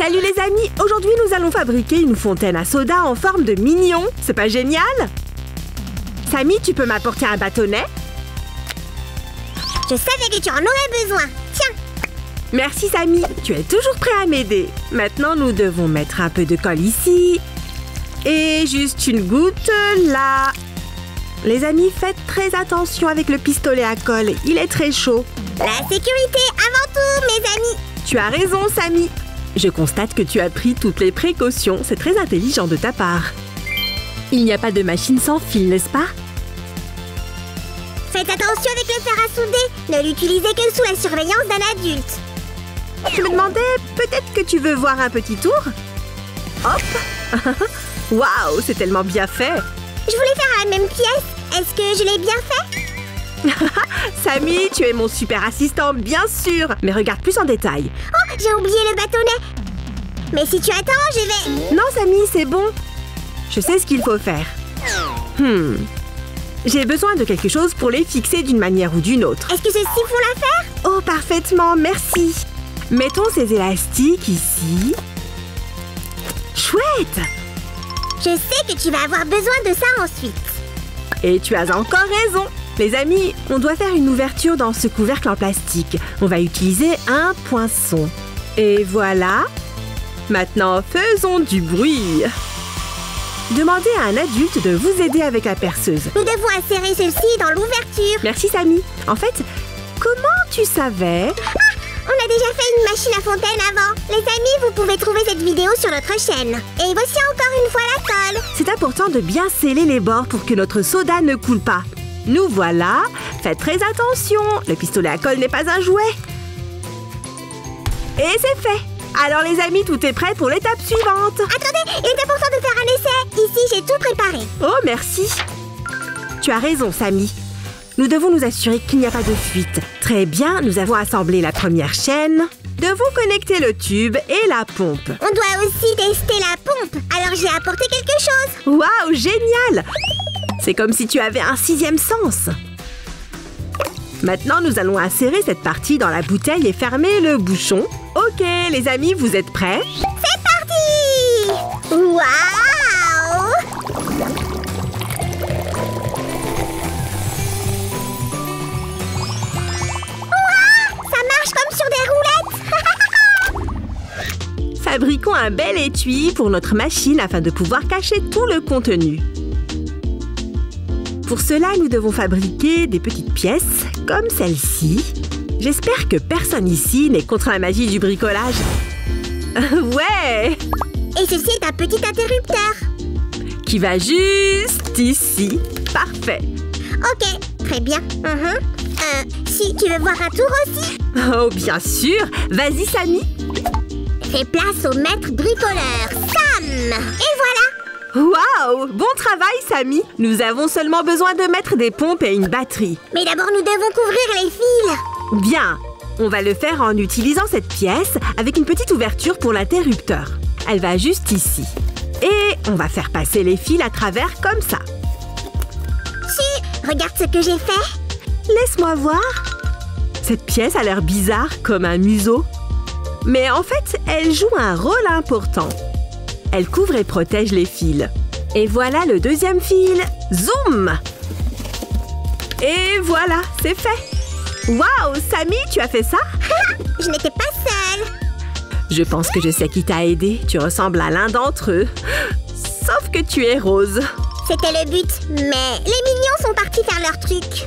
Salut les amis, aujourd'hui nous allons fabriquer une fontaine à soda en forme de mignon. C'est pas génial? Samy, tu peux m'apporter un bâtonnet? Je savais que tu en aurais besoin. Tiens. Merci Samy, tu es toujours prêt à m'aider. Maintenant nous devons mettre un peu de colle ici. Et juste une goutte là. Les amis, faites très attention avec le pistolet à colle, il est très chaud. La sécurité avant tout, mes amis. Tu as raison Samy. Je constate que tu as pris toutes les précautions, c'est très intelligent de ta part. Il n'y a pas de machine sans fil, n'est-ce pas? Faites attention avec le fer à souder. Ne l'utilisez que sous la surveillance d'un adulte. Je me demandais, peut-être que tu veux voir un petit tour? Hop. Waouh, c'est tellement bien fait. Je voulais faire la même pièce. Est-ce que je l'ai bien fait? Samy, tu es mon super assistant, bien sûr. Mais regarde plus en détail. Oh, j'ai oublié le bâtonnet. Mais si tu attends, je vais... Non, Samy, c'est bon. Je sais ce qu'il faut faire. J'ai besoin de quelque chose pour les fixer d'une manière ou d'une autre. Est-ce que ceci font l'affaire? Oh, parfaitement, merci. Mettons ces élastiques ici. Chouette! Je sais que tu vas avoir besoin de ça ensuite. Et tu as encore raison. Les amis, on doit faire une ouverture dans ce couvercle en plastique. On va utiliser un poinçon. Et voilà. Maintenant, faisons du bruit. Demandez à un adulte de vous aider avec la perceuse. Nous devons insérer ceci dans l'ouverture. Merci, Samy. En fait, comment tu savais? On a déjà fait une machine à fontaine avant. Les amis, vous pouvez trouver cette vidéo sur notre chaîne. Et voici encore une fois la colle. C'est important de bien sceller les bords pour que notre soda ne coule pas. Nous voilà. Faites très attention. Le pistolet à colle n'est pas un jouet. Et c'est fait. Alors les amis, tout est prêt pour l'étape suivante. Attendez, il est important de faire un essai. Ici, j'ai tout préparé. Oh, merci. Tu as raison, Samy. Nous devons nous assurer qu'il n'y a pas de fuite. Très bien, nous avons assemblé la première chaîne. Devons connecter le tube et la pompe. On doit aussi tester la pompe. Alors j'ai apporté quelque chose. Waouh, génial! C'est comme si tu avais un sixième sens. Maintenant, nous allons insérer cette partie dans la bouteille et fermer le bouchon. Ok, les amis, vous êtes prêts? C'est parti! Waouh! Ça marche comme sur des roulettes! Fabriquons un bel étui pour notre machine afin de pouvoir cacher tout le contenu. Pour cela, nous devons fabriquer des petites pièces comme celle-ci. J'espère que personne ici n'est contre la magie du bricolage. Ouais! Et ceci est un petit interrupteur. Qui va juste ici. Parfait. Ok, très bien. Si tu veux voir un tour aussi? Oh, bien sûr. Vas-y, Samy. Fais place au maître bricoleur, Sam. Et voilà. Waouh! Bon travail, Samy. Nous avons seulement besoin de mettre des pompes et une batterie. Mais d'abord, nous devons couvrir les fils. Bien. On va le faire en utilisant cette pièce avec une petite ouverture pour l'interrupteur. Elle va juste ici. Et on va faire passer les fils à travers comme ça. Si, regarde ce que j'ai fait. Laisse-moi voir. Cette pièce a l'air bizarre, comme un museau. Mais en fait, elle joue un rôle important. Elle couvre et protège les fils. Et voilà le deuxième fil. Zoom! Et voilà, c'est fait. Waouh, Samy, tu as fait ça? Je n'étais pas seule. Je pense que je sais qui t'a aidé. Tu ressembles à l'un d'entre eux. Sauf que tu es rose. C'était le but, mais les mignons sont partis faire leur truc.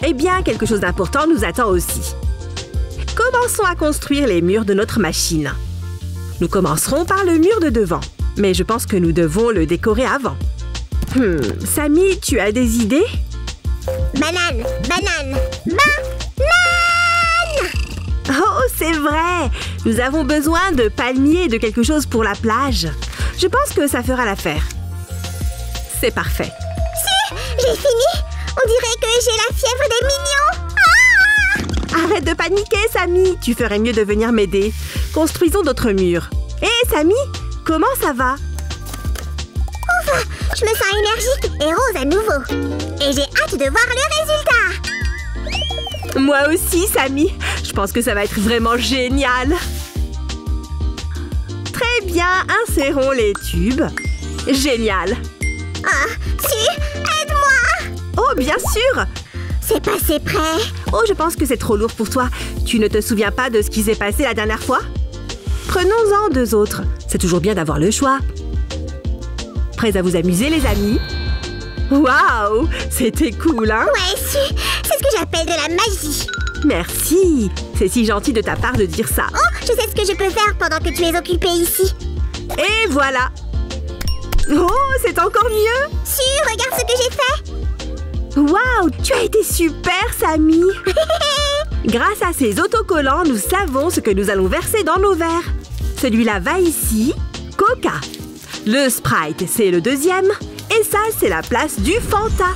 Eh bien, quelque chose d'important nous attend aussi. Commençons à construire les murs de notre machine. Nous commencerons par le mur de devant. Mais je pense que nous devons le décorer avant. Samy, tu as des idées? Banane, banane, banane! Oh, c'est vrai! Nous avons besoin de palmiers et de quelque chose pour la plage. Je pense que ça fera l'affaire. C'est parfait. Si, j'ai fini! On dirait que j'ai la fièvre des mignons! Ah! Arrête de paniquer, Samy! Tu ferais mieux de venir m'aider. Construisons d'autres murs. Hé, Samy! Comment ça va? Ouf! Je me sens énergique et rose à nouveau. Et j'ai hâte de voir le résultat! Moi aussi, Samy. Je pense que ça va être vraiment génial. Eh bien, insérons les tubes. Génial. Ah, Su, aide-moi! Oh, bien sûr. C'est passé près. Oh, je pense que c'est trop lourd pour toi. Tu ne te souviens pas de ce qui s'est passé la dernière fois? Prenons-en 2 autres. C'est toujours bien d'avoir le choix. Prêts à vous amuser, les amis? Waouh! C'était cool, hein? Ouais, Su, c'est ce que j'appelle de la magie. Merci. C'est si gentil de ta part de dire ça. Oh, je sais ce que je peux faire pendant que tu es occupée ici. Et voilà. Oh, c'est encore mieux. Su, regarde ce que j'ai fait. Waouh, tu as été super, Samy. Grâce à ces autocollants, nous savons ce que nous allons verser dans nos verres. Celui-là va ici. Coca. Le Sprite, c'est le deuxième. Et ça, c'est la place du Fanta.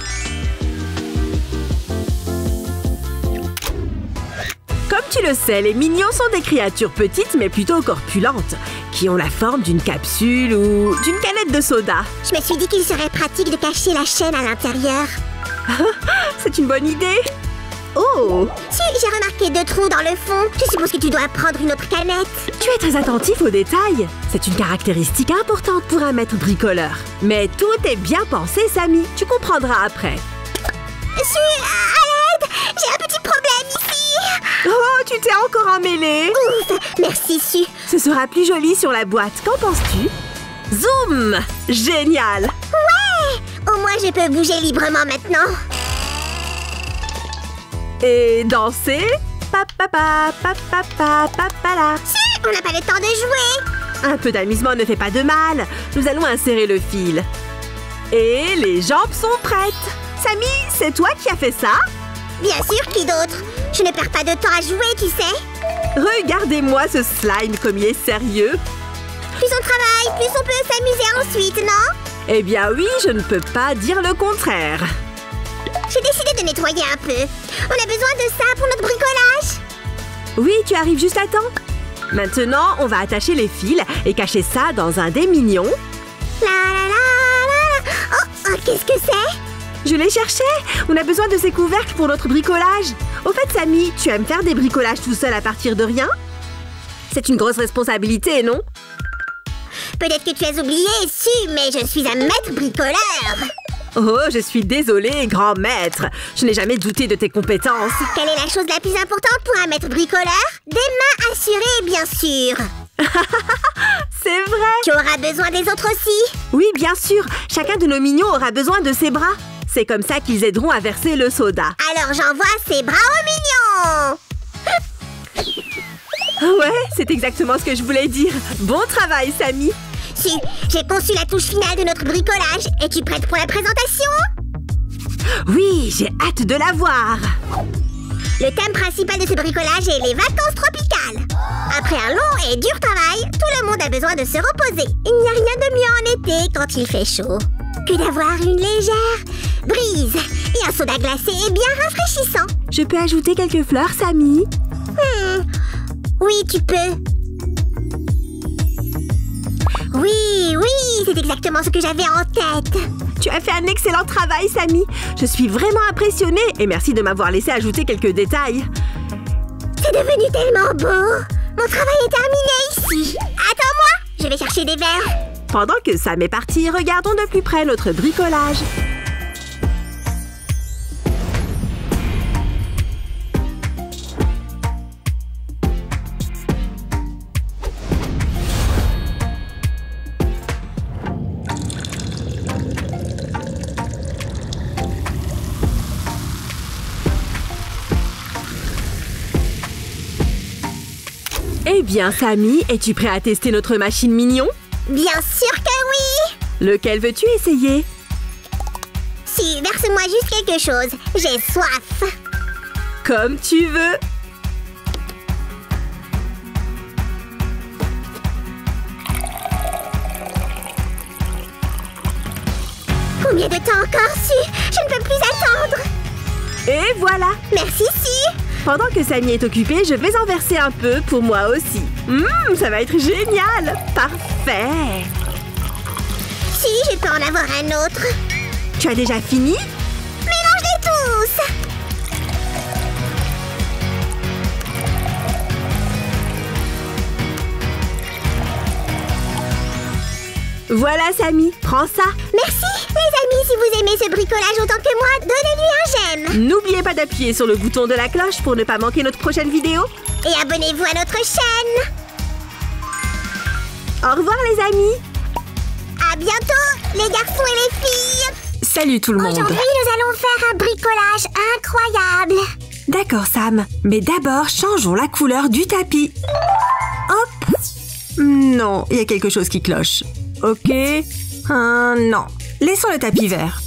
Comme tu le sais, les mignons sont des créatures petites mais plutôt corpulentes, qui ont la forme d'une capsule ou d'une canette de soda. Je me suis dit qu'il serait pratique de cacher la chaîne à l'intérieur. C'est une bonne idée. Oh! Si, j'ai remarqué 2 trous dans le fond. Je suppose que tu dois prendre une autre canette. Tu es très attentif aux détails. C'est une caractéristique importante pour un maître bricoleur. Mais tout est bien pensé, Samy. Tu comprendras après. Su, à l'aide! J'ai un petit problème ici. Oh, tu t'es encore emmêlé. Ouf, merci, Su. Ce sera plus joli sur la boîte. Qu'en penses-tu? Zoom! Génial! Ouais! Au moins, je peux bouger librement maintenant. Et danser? Pa-pa-pa, pa-pa-pa, pa-pa-la. Su, on n'a pas le temps de jouer. Un peu d'amusement ne fait pas de mal. Nous allons insérer le fil. Et les jambes sont prêtes. Samy, c'est toi qui as fait ça? Bien sûr, qui d'autre? Je ne perds pas de temps à jouer, tu sais. Regardez-moi ce slime comme il est sérieux. Plus on travaille, plus on peut s'amuser ensuite, non? Eh bien oui, je ne peux pas dire le contraire. J'ai décidé de nettoyer un peu. On a besoin de ça pour notre bricolage. Oui, tu arrives juste à temps. Maintenant, on va attacher les fils et cacher ça dans un des mignons. La la la la la. Oh, qu'est-ce que c'est? Je les cherchais. On a besoin de ces couvercles pour notre bricolage. Au fait, Samy, tu aimes faire des bricolages tout seul à partir de rien? C'est une grosse responsabilité, non? Peut-être que tu as oublié, Su, mais je suis un maître bricoleur. Oh, je suis désolée, grand maître. Je n'ai jamais douté de tes compétences. Quelle est la chose la plus importante pour un maître bricoleur? Des mains assurées, bien sûr. C'est vrai. Tu auras besoin des autres aussi. Oui, bien sûr. Chacun de nos mignons aura besoin de ses bras. C'est comme ça qu'ils aideront à verser le soda. Alors j'envoie ces bras aux mignons. Ouais, c'est exactement ce que je voulais dire. Bon travail, Samy. Su, j'ai conçu la touche finale de notre bricolage. Es-tu prête pour la présentation? Oui, j'ai hâte de la voir. Le thème principal de ce bricolage est les vacances tropicales. Après un long et dur travail, tout le monde a besoin de se reposer. Il n'y a rien de mieux en été quand il fait chaud que d'avoir une légère brise et un soda glacé bien rafraîchissant. Je peux ajouter quelques fleurs, Samy? Oui, tu peux. Oui, c'est exactement ce que j'avais en tête. Tu as fait un excellent travail, Samy. Je suis vraiment impressionnée et merci de m'avoir laissé ajouter quelques détails. C'est devenu tellement beau. Mon travail est terminé ici. Attends-moi, je vais chercher des verres. Pendant que Sam est parti, regardons de plus près notre bricolage. Eh bien, Samy, es-tu prêt à tester notre machine mignon? Bien sûr que oui! Lequel veux-tu essayer? Si, verse-moi juste quelque chose. J'ai soif. Comme tu veux. Combien de temps encore, Su? Je ne peux plus attendre. Et voilà. Merci, Si. Pendant que Samy est occupée, je vais en verser un peu pour moi aussi. Ça va être génial! Parfait! Si, je peux en avoir un autre. Tu as déjà fini? Mélange-les tous! Voilà, Samy, prends ça. Merci, les amis, si vous aimez ce bricolage autant que moi, donnez-lui un j'aime. N'oubliez pas d'appuyer sur le bouton de la cloche pour ne pas manquer notre prochaine vidéo. Et abonnez-vous à notre chaîne. Au revoir, les amis. À bientôt, les garçons et les filles. Salut tout le monde. Aujourd'hui, nous allons faire un bricolage incroyable. D'accord, Sam. Mais d'abord, changeons la couleur du tapis. Hop. Non, il y a quelque chose qui cloche. Ok. Non. Laissons le tapis vert.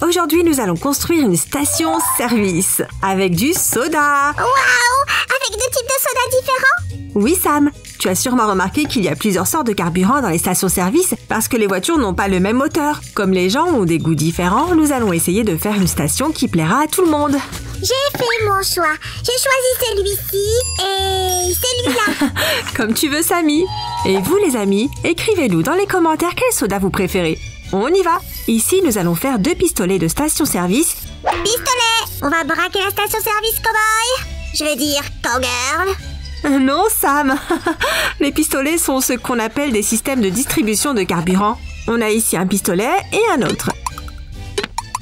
Aujourd'hui, nous allons construire une station-service avec du soda. Waouh! Avec 2 types de sodas différents? Oui, Sam. Tu as sûrement remarqué qu'il y a plusieurs sortes de carburant dans les stations-service parce que les voitures n'ont pas le même moteur. Comme les gens ont des goûts différents, nous allons essayer de faire une station qui plaira à tout le monde. J'ai fait mon choix. J'ai choisi celui-ci et celui-là. Comme tu veux, Samy. Et vous, les amis, écrivez-nous dans les commentaires quel soda vous préférez. On y va. Ici, nous allons faire 2 pistolets de station-service. Pistolet! On va braquer la station-service cowboy. Je veux dire cowgirl. Non, Sam. Les pistolets sont ce qu'on appelle des systèmes de distribution de carburant. On a ici un pistolet et un autre.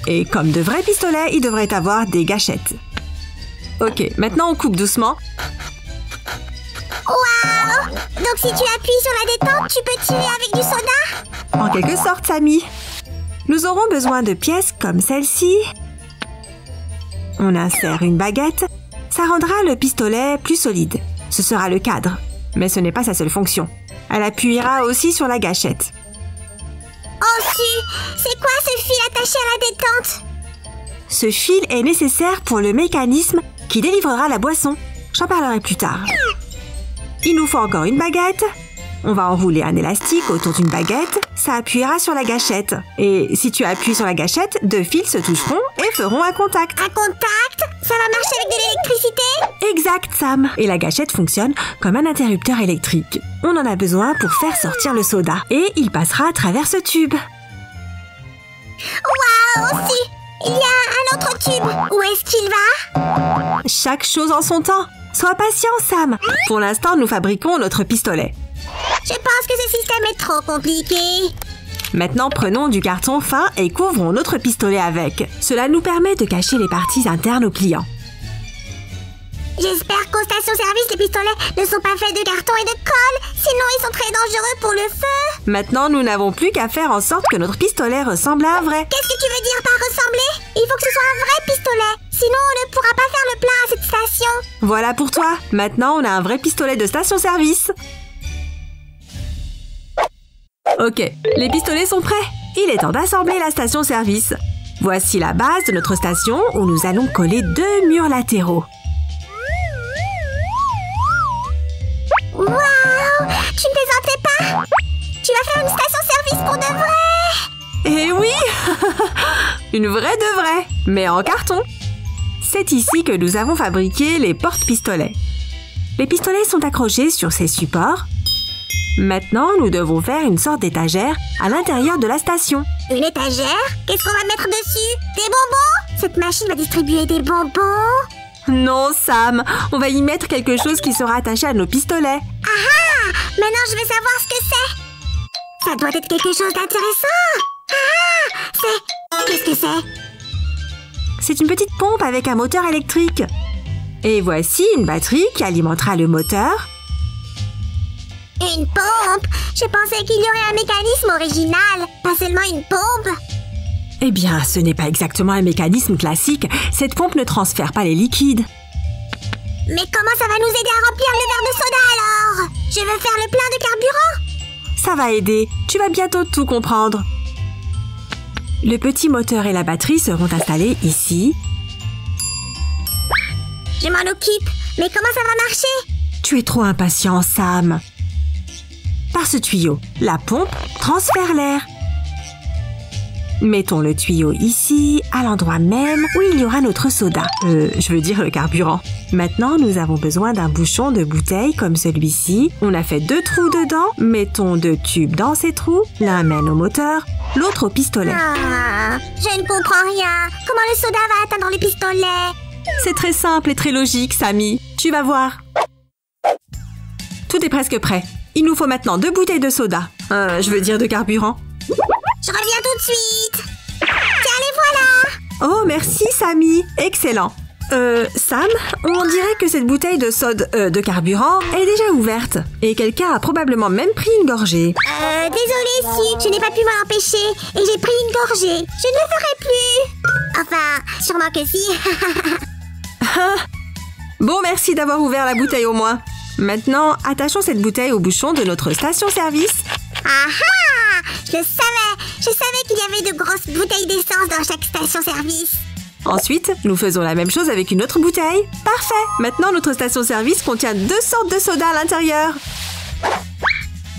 Et comme de vrais pistolets, ils devraient avoir des gâchettes. Ok, maintenant on coupe doucement. Waouh! Donc si tu appuies sur la détente, tu peux tirer avec du soda? En quelque sorte, Samy. Nous aurons besoin de pièces comme celle-ci. On insère une baguette. Ça rendra le pistolet plus solide. Ce sera le cadre. Mais ce n'est pas sa seule fonction. Elle appuiera aussi sur la gâchette. Oh si! C'est quoi ce fil attaché à la détente? Ce fil est nécessaire pour le mécanisme qui délivrera la boisson. J'en parlerai plus tard. Il nous faut encore une baguette. On va enrouler un élastique autour d'une baguette. Ça appuiera sur la gâchette. Et si tu appuies sur la gâchette, 2 fils se toucheront et feront un contact. Un contact? Ça va marcher avec de l'électricité? Exact, Sam. Et la gâchette fonctionne comme un interrupteur électrique. On en a besoin pour faire sortir le soda. Et il passera à travers ce tube. Waouh, si! Il y a un autre tube. Où est-ce qu'il va? Chaque chose en son temps. Sois patient, Sam. Pour l'instant, nous fabriquons notre pistolet. Je pense que ce système est trop compliqué. Maintenant, prenons du carton fin et couvrons notre pistolet avec. Cela nous permet de cacher les parties internes aux clients. J'espère qu'aux stations-service, les pistolets ne sont pas faits de carton et de colle. Sinon, ils sont très dangereux pour le feu. Maintenant, nous n'avons plus qu'à faire en sorte que notre pistolet ressemble à un vrai. Qu'est-ce que tu veux dire par ressembler? Il faut que ce soit un vrai pistolet. Sinon, on ne pourra pas faire le plein à cette station. Voilà pour toi. Maintenant, on a un vrai pistolet de station-service. Ok, les pistolets sont prêts. Il est temps d'assembler la station-service. Voici la base de notre station où nous allons coller 2 murs latéraux. Waouh! Tu ne plaisantais pas? Tu vas faire une station-service pour de vrai? Eh oui! Une vraie de vraie, mais en carton. C'est ici que nous avons fabriqué les porte-pistolets. Les pistolets sont accrochés sur ces supports. Maintenant, nous devons faire une sorte d'étagère à l'intérieur de la station. Une étagère? Qu'est-ce qu'on va mettre dessus? Des bonbons? Cette machine va distribuer des bonbons? Non, Sam, on va y mettre quelque chose qui sera attaché à nos pistolets. Ah! Maintenant, je veux savoir ce que c'est. Ça doit être quelque chose d'intéressant. Ah! Qu'est-ce que c'est? C'est une petite pompe avec un moteur électrique. Et voici une batterie qui alimentera le moteur. Une pompe? Je pensais qu'il y aurait un mécanisme original, pas seulement une pompe. Eh bien, ce n'est pas exactement un mécanisme classique. Cette pompe ne transfère pas les liquides. Mais comment ça va nous aider à remplir le verre de soda alors? Je veux faire le plein de carburant. Ça va aider. Tu vas bientôt tout comprendre. Le petit moteur et la batterie seront installés ici. Je m'en occupe. Mais comment ça va marcher? Tu es trop impatient, Sam. Par ce tuyau, la pompe transfère l'air. Mettons le tuyau ici, à l'endroit même où il y aura notre soda. Je veux dire le carburant. Maintenant, nous avons besoin d'un bouchon de bouteille comme celui-ci. On a fait 2 trous dedans. Mettons 2 tubes dans ces trous. L'un mène au moteur, l'autre au pistolet. Ah, je ne comprends rien. Comment le soda va atteindre le pistolet? C'est très simple et très logique, Samy. Tu vas voir. Tout est presque prêt. Il nous faut maintenant 2 bouteilles de soda. Je veux dire de carburant. Je reviens tout de suite. Tiens, les voilà. Oh, merci, Sammy. Excellent. Sam, on dirait que cette bouteille de de carburant est déjà ouverte. Et quelqu'un a probablement même pris une gorgée. Désolée, Sue, je n'ai pas pu m'en empêcher. Et j'ai pris une gorgée. Je ne le ferai plus. Enfin, sûrement que si. Bon, merci d'avoir ouvert la bouteille au moins. Maintenant, attachons cette bouteille au bouchon de notre station-service. Ah ah! Je savais qu'il y avait de grosses bouteilles d'essence dans chaque station-service. Ensuite, nous faisons la même chose avec une autre bouteille. Parfait! Maintenant, notre station-service contient 2 sortes de soda à l'intérieur.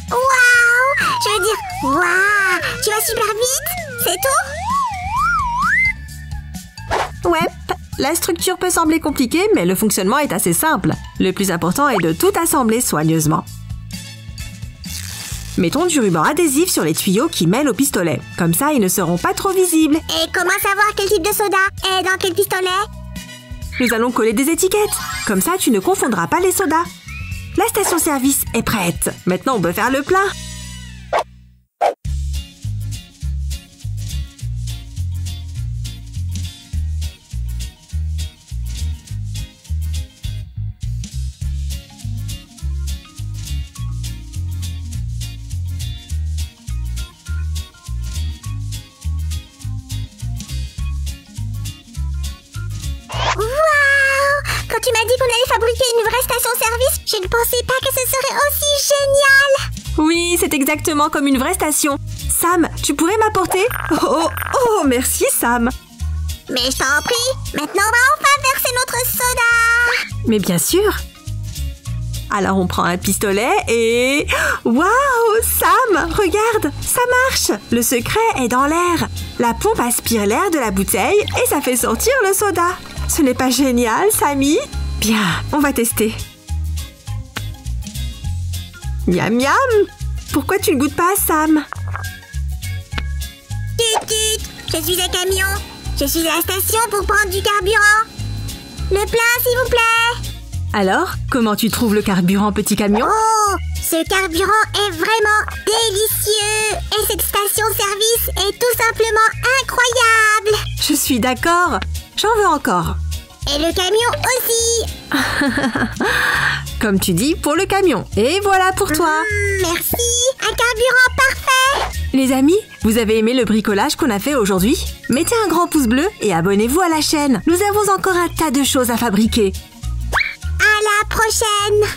Waouh! Je veux dire, waouh! Tu vas super vite? C'est tout? Ouais, la structure peut sembler compliquée, mais le fonctionnement est assez simple. Le plus important est de tout assembler soigneusement. Mettons du ruban adhésif sur les tuyaux qui mêlent au pistolet. Comme ça, ils ne seront pas trop visibles. Et comment savoir quel type de soda est dans quel pistolet? Nous allons coller des étiquettes. Comme ça, tu ne confondras pas les sodas. La station-service est prête. Maintenant, on peut faire le plein. Quand tu m'as dit qu'on allait fabriquer une vraie station-service, je ne pensais pas que ce serait aussi génial. Oui, c'est exactement comme une vraie station. Sam, tu pourrais m'apporter? Oh, merci Sam. Mais je t'en prie, maintenant on va enfin verser notre soda. Mais bien sûr. Alors on prend un pistolet et... Waouh, Sam, regarde, ça marche. Le secret est dans l'air. La pompe aspire l'air de la bouteille et ça fait sortir le soda. Ce n'est pas génial, Sammy? Bien, on va tester. Miam miam! Pourquoi tu ne goûtes pas, Sam? Tut tut, je suis un camion. Je suis à la station pour prendre du carburant. Le plein, s'il vous plaît. Alors, comment tu trouves le carburant, petit camion? Oh, ce carburant est vraiment délicieux. Et cette station-service est tout simplement incroyable. Je suis d'accord. J'en veux encore. Et le camion aussi. Comme tu dis, pour le camion. Et voilà pour toi. Merci. Un carburant parfait. Les amis, vous avez aimé le bricolage qu'on a fait aujourd'hui? Mettez un grand pouce bleu et abonnez-vous à la chaîne. Nous avons encore un tas de choses à fabriquer. À la prochaine.